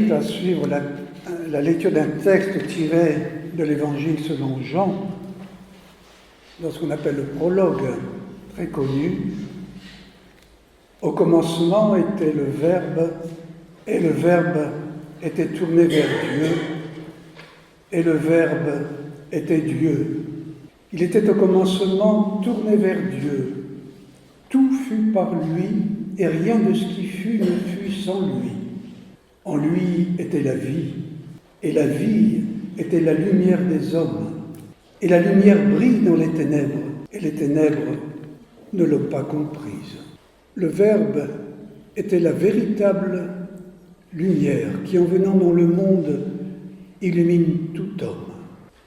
invite à suivre la lecture d'un texte tiré de l'Évangile selon Jean, dans ce qu'on appelle le prologue, très connu. Au commencement était le Verbe, et le Verbe était tourné vers Dieu, et le Verbe était Dieu. Il était au commencement tourné vers Dieu. Tout fut par lui, et rien de ce qui fut ne fut sans lui. En lui était la vie, et la vie était la lumière des hommes. Et la lumière brille dans les ténèbres, et les ténèbres ne l'ont pas comprise. Le Verbe était la véritable lumière qui, en venant dans le monde, illumine tout homme.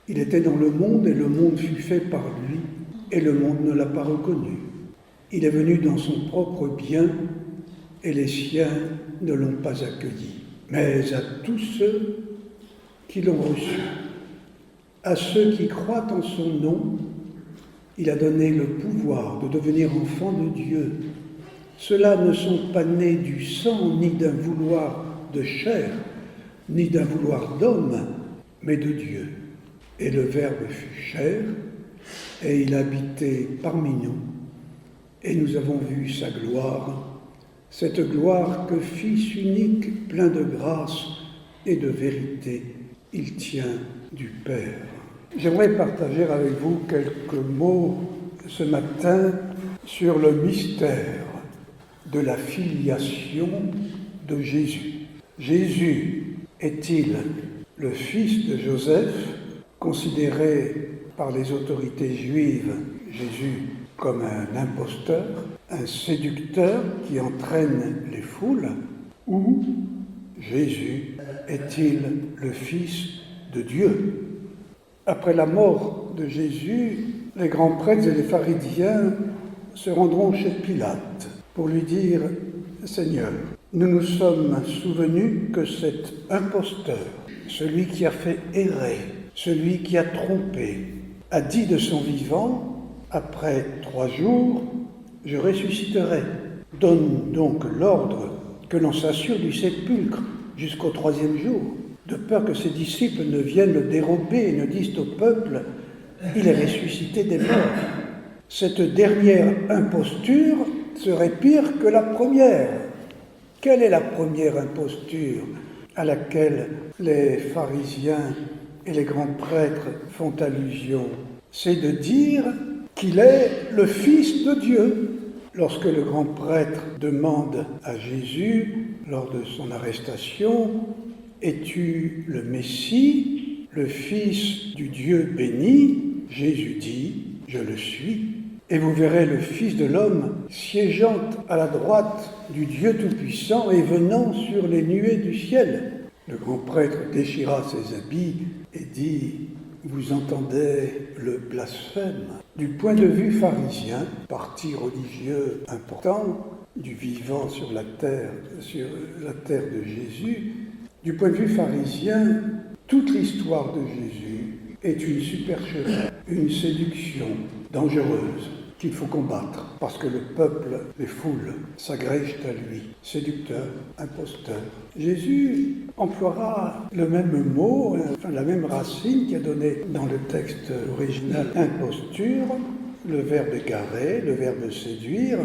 Il était dans le monde, et le monde fut fait par lui, et le monde ne l'a pas reconnu. Il est venu dans son propre bien, et les siens ne l'ont pas accueilli. Mais à tous ceux qui l'ont reçu, à ceux qui croient en son nom, il a donné le pouvoir de devenir enfants de Dieu. Ceux-là ne sont pas nés du sang, ni d'un vouloir de chair, ni d'un vouloir d'homme, mais de Dieu. Et le Verbe fut chair, et il habitait parmi nous, et nous avons vu sa gloire, cette gloire que Fils unique, plein de grâce et de vérité, il tient du Père. J'aimerais partager avec vous quelques mots ce matin sur le mystère de la filiation de Jésus. Jésus est-il le fils de Joseph, considéré par les autorités juives, Jésus, comme un imposteur, un séducteur qui entraîne les foules, ou Jésus est-il le Fils de Dieu? Après la mort de Jésus, les grands prêtres et les pharisiens se rendront chez Pilate pour lui dire « Seigneur, nous nous sommes souvenus que cet imposteur, celui qui a fait errer, celui qui a trompé, a dit de son vivant, après 3 jours, je ressusciterai. Donne donc l'ordre que l'on s'assure du sépulcre jusqu'au 3e jour, de peur que ses disciples ne viennent le dérober et ne disent au peuple, il est ressuscité des morts. Cette dernière imposture serait pire que la première. Quelle est la première imposture à laquelle les pharisiens et les grands prêtres font allusion? C'est de dire qu'il est le Fils de Dieu. Lorsque le grand prêtre demande à Jésus, lors de son arrestation, « Es-tu le Messie, le Fils du Dieu béni ?» Jésus dit, « Je le suis. Et vous verrez le Fils de l'homme siégeant à la droite du Dieu Tout-Puissant et venant sur les nuées du ciel. » Le grand prêtre déchira ses habits et dit « Vous entendez le blasphème ?» Du point de vue pharisien, parti religieux important, du vivant sur la terre de Jésus, du point de vue pharisien, toute l'histoire de Jésus est une supercherie, une séduction dangereuse qu'il faut combattre, parce que le peuple, les foules, s'agrègent à lui, séducteur, imposteur. Jésus emploiera le même mot, la même racine qui a donné dans le texte original imposture, le verbe égarer, le verbe séduire,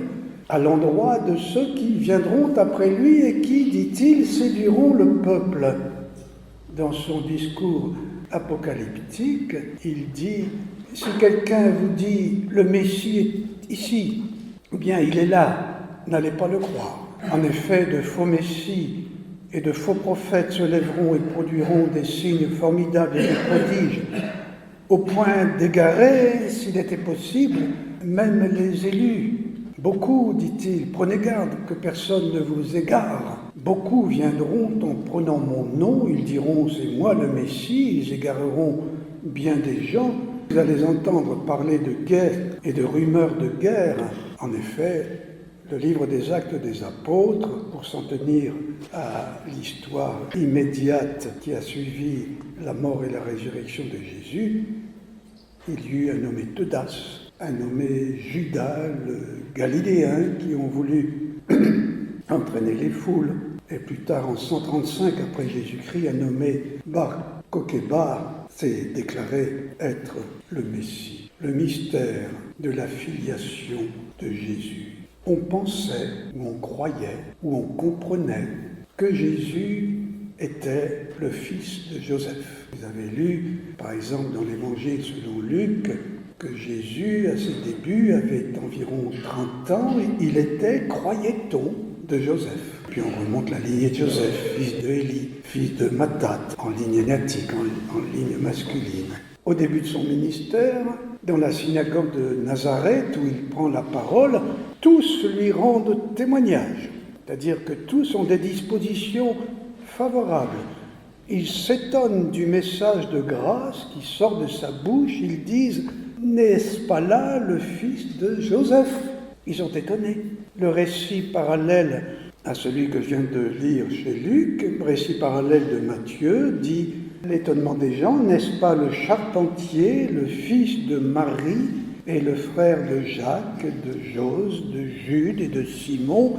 à l'endroit de ceux qui viendront après lui et qui, dit-il, séduiront le peuple. Dans son discours apocalyptique, il dit « Si quelqu'un vous dit « le Messie est ici » ou bien « il est là », n'allez pas le croire. En effet, de faux Messies et de faux prophètes se lèveront et produiront des signes formidables et des prodiges, au point d'égarer, s'il était possible, même les élus. Beaucoup, dit-il, prenez garde que personne ne vous égare. Beaucoup viendront en prenant mon nom, ils diront c'est moi le Messie, ils égareront bien des gens. Vous allez entendre parler de guerre et de rumeurs de guerre. En effet, le livre des Actes des Apôtres, pour s'en tenir à l'histoire immédiate qui a suivi la mort et la résurrection de Jésus, il y eut un nommé Teudas, un nommé Judas le Galiléen, qui ont voulu entraîner les foules et plus tard en 135 après Jésus-Christ a nommé Bar Kokhba, s'est déclaré être le Messie. Le mystère de la filiation de Jésus. On pensait, ou on croyait, ou on comprenait que Jésus était le fils de Joseph. Vous avez lu, par exemple, dans l'Évangile selon Luc, que Jésus, à ses débuts, avait environ 30 ans, et il était, croyait-on, de Joseph. Puis on remonte la lignée de Joseph, fils de Élie, fils de Mathat, en ligne énatique, en ligne masculine. Au début de son ministère, dans la synagogue de Nazareth, où il prend la parole, tous lui rendent témoignage. C'est-à-dire que tous ont des dispositions favorables. Ils s'étonnent du message de grâce qui sort de sa bouche. Ils disent « N'est-ce pas là le fils de Joseph ?» Ils sont étonnés. Le récit parallèle à celui que je viens de lire chez Luc, récit parallèle de Matthieu, dit l'étonnement des gens, n'est-ce pas le charpentier, le fils de Marie et le frère de Jacques, de Jose, de Jude et de Simon?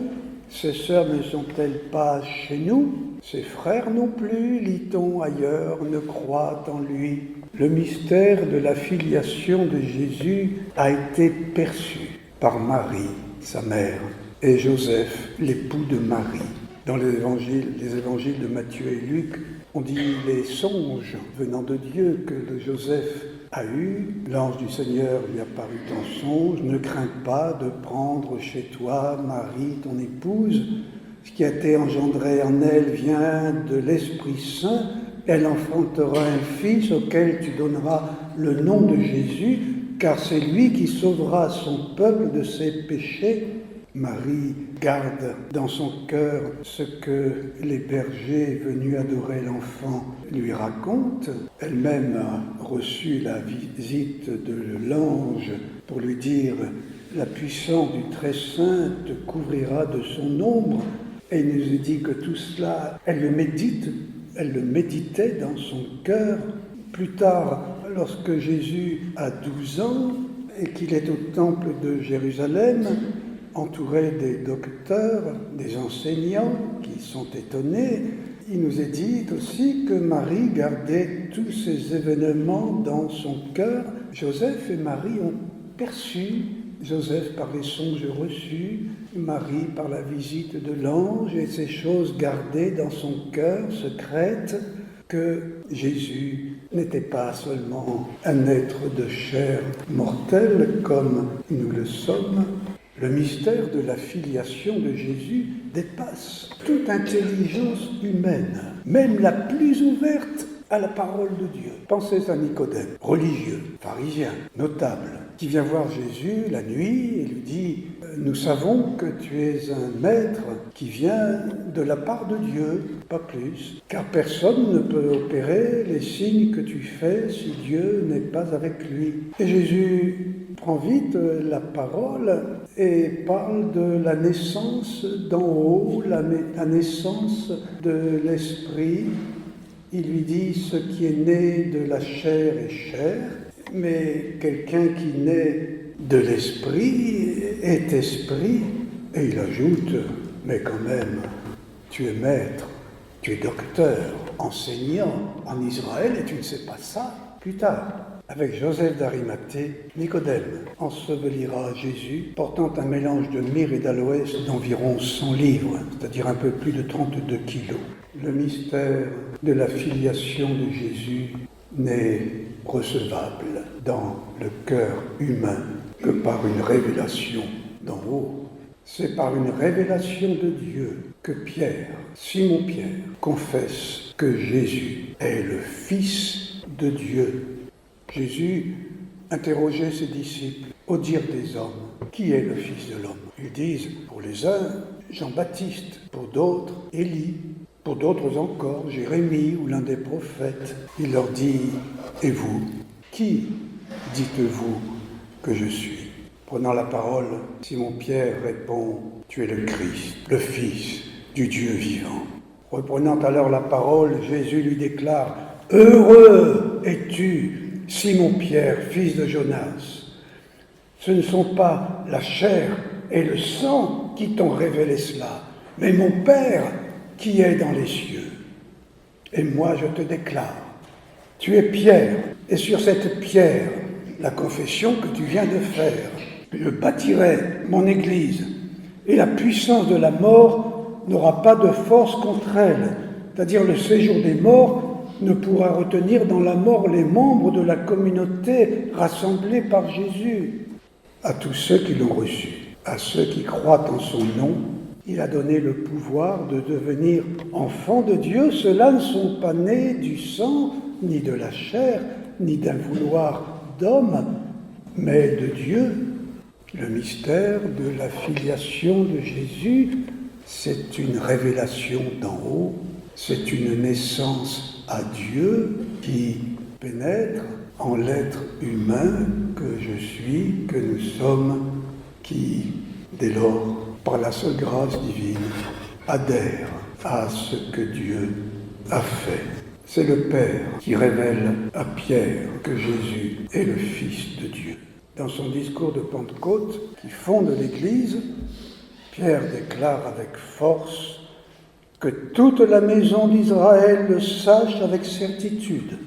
Ses sœurs ne sont-elles pas chez nous? Ses frères non plus, lit-on ailleurs, ne croient en lui. Le mystère de la filiation de Jésus a été perçu par Marie, sa mère, et Joseph, l'époux de Marie. Dans les évangiles de Matthieu et Luc, on dit les songes venant de Dieu que Joseph a eu. L'ange du Seigneur lui apparut en songe. Ne crains pas de prendre chez toi Marie, ton épouse. Ce qui a été engendré en elle vient de l'Esprit Saint. Elle enfantera un fils auquel tu donneras le nom de Jésus, car c'est lui qui sauvera son peuple de ses péchés. Marie garde dans son cœur ce que les bergers venus adorer l'enfant lui racontent. Elle-même a reçu la visite de l'ange pour lui dire « La puissance du Très-Saint te couvrira de son ombre ». Et il nous est dit que tout cela, elle le méditait dans son cœur. Plus tard, lorsque Jésus a 12 ans et qu'il est au temple de Jérusalem, entouré des docteurs, des enseignants qui sont étonnés, il nous est dit aussi que Marie gardait tous ces événements dans son cœur. Joseph et Marie ont perçu, Joseph par les songes reçus, Marie par la visite de l'ange, et ces choses gardées dans son cœur secrète, que Jésus n'était pas seulement un être de chair mortelle comme nous le sommes. Le mystère de la filiation de Jésus dépasse toute intelligence humaine, même la plus ouverte à la parole de Dieu. Pensez à Nicodème, religieux, pharisien, notable, qui vient voir Jésus la nuit et lui dit « Nous savons que tu es un maître qui vient de la part de Dieu, pas plus, car personne ne peut opérer les signes que tu fais si Dieu n'est pas avec lui. » Et Jésus prend vite la parole et parle de la naissance d'en haut, la naissance de l'esprit. Il lui dit ce qui est né de la chair est chair, mais quelqu'un qui naît de l'esprit est esprit. Et il ajoute, mais quand même, tu es maître, tu es docteur, enseignant en Israël et tu ne sais pas ça. Plus tard, avec Joseph d'Arimathée, Nicodème ensevelira Jésus, portant un mélange de myrrhe et d'aloès d'environ 100 livres, c'est-à-dire un peu plus de 32 kilos. Le mystère de la filiation de Jésus n'est recevable dans le cœur humain que par une révélation d'en haut. C'est par une révélation de Dieu que Simon Pierre, confesse que Jésus est le Fils de Dieu. Jésus interrogeait ses disciples au dire des hommes, qui est le Fils de l'homme? Ils disent, pour les uns, Jean-Baptiste, pour d'autres, Élie, pour d'autres encore, Jérémie ou l'un des prophètes. Il leur dit, et vous, qui dites-vous que je suis? Prenant la parole, Simon-Pierre répond, tu es le Christ, le Fils du Dieu vivant. Reprenant alors la parole, Jésus lui déclare, heureux es-tu, Simon-Pierre, fils de Jonas. Ce ne sont pas la chair et le sang qui t'ont révélé cela, mais mon Père qui est dans les cieux. Et moi je te déclare, tu es Pierre, et sur cette pierre, la confession que tu viens de faire, je bâtirai mon Église, et la puissance de la mort n'aura pas de force contre elle, c'est-à-dire le séjour des morts ne pourra retenir dans la mort les membres de la communauté rassemblés par Jésus. À tous ceux qui l'ont reçu, à ceux qui croient en son nom, il a donné le pouvoir de devenir enfants de Dieu. Ceux-là ne sont pas nés du sang, ni de la chair, ni d'un vouloir d'homme, mais de Dieu. Le mystère de la filiation de Jésus, c'est une révélation d'en haut, c'est une naissance à Dieu qui pénètre en l'être humain que je suis, que nous sommes, qui, dès lors, par la seule grâce divine, adhère à ce que Dieu a fait. C'est le Père qui révèle à Pierre que Jésus est le Fils de Dieu. Dans son discours de Pentecôte, qui fonde l'Église, Pierre déclare avec force que toute la maison d'Israël le sache avec certitude.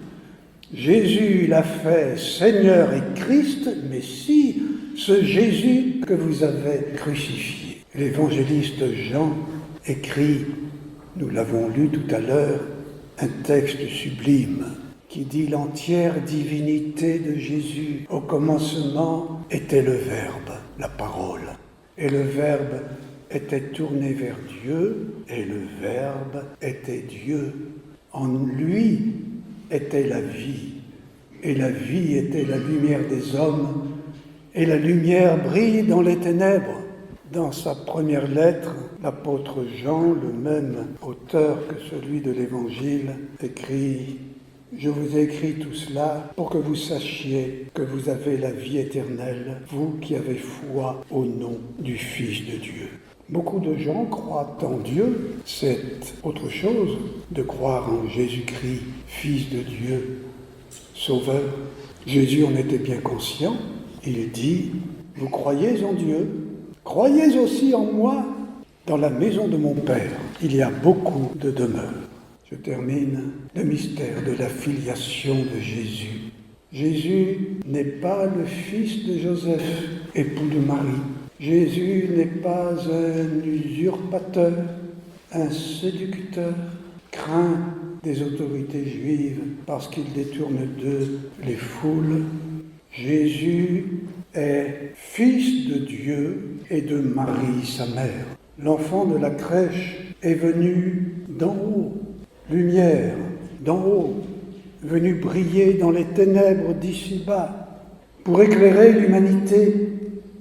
Jésus l'a fait Seigneur et Christ, Messie, ce Jésus que vous avez crucifié. L'évangéliste Jean écrit, nous l'avons lu tout à l'heure, un texte sublime qui dit l'entière divinité de Jésus. Au commencement était le Verbe, la parole, et le Verbe était tourné vers Dieu, et le Verbe était Dieu. En lui était la vie, et la vie était la lumière des hommes, et la lumière brille dans les ténèbres. Dans sa première lettre, l'apôtre Jean, le même auteur que celui de l'Évangile, écrit « Je vous ai écrit tout cela pour que vous sachiez que vous avez la vie éternelle, vous qui avez foi au nom du Fils de Dieu. » Beaucoup de gens croient en Dieu, c'est autre chose de croire en Jésus-Christ, Fils de Dieu, Sauveur. Jésus en était bien conscient, il dit « Vous croyez en Dieu ? Croyez aussi en moi. Dans la maison de mon Père, il y a beaucoup de demeures. » Je termine le mystère de la filiation de Jésus. Jésus n'est pas le fils de Joseph, époux de Marie. Jésus n'est pas un usurpateur, un séducteur, craint des autorités juives parce qu'il détourne d'eux les foules. Jésus est fils de Dieu et de Marie, sa mère. L'enfant de la crèche est venu d'en haut, lumière d'en haut, venu briller dans les ténèbres d'ici-bas. Pour éclairer l'humanité,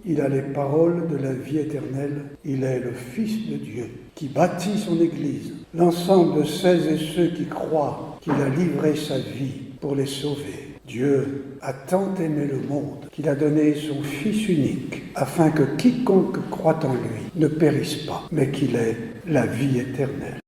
il a les paroles de la vie éternelle. Il est le Fils de Dieu qui bâtit son Église. L'ensemble de celles et ceux qui croient qu'il a livré sa vie pour les sauver. Dieu a tant aimé le monde qu'il a donné son Fils unique, afin que quiconque croit en lui ne périsse pas, mais qu'il ait la vie éternelle.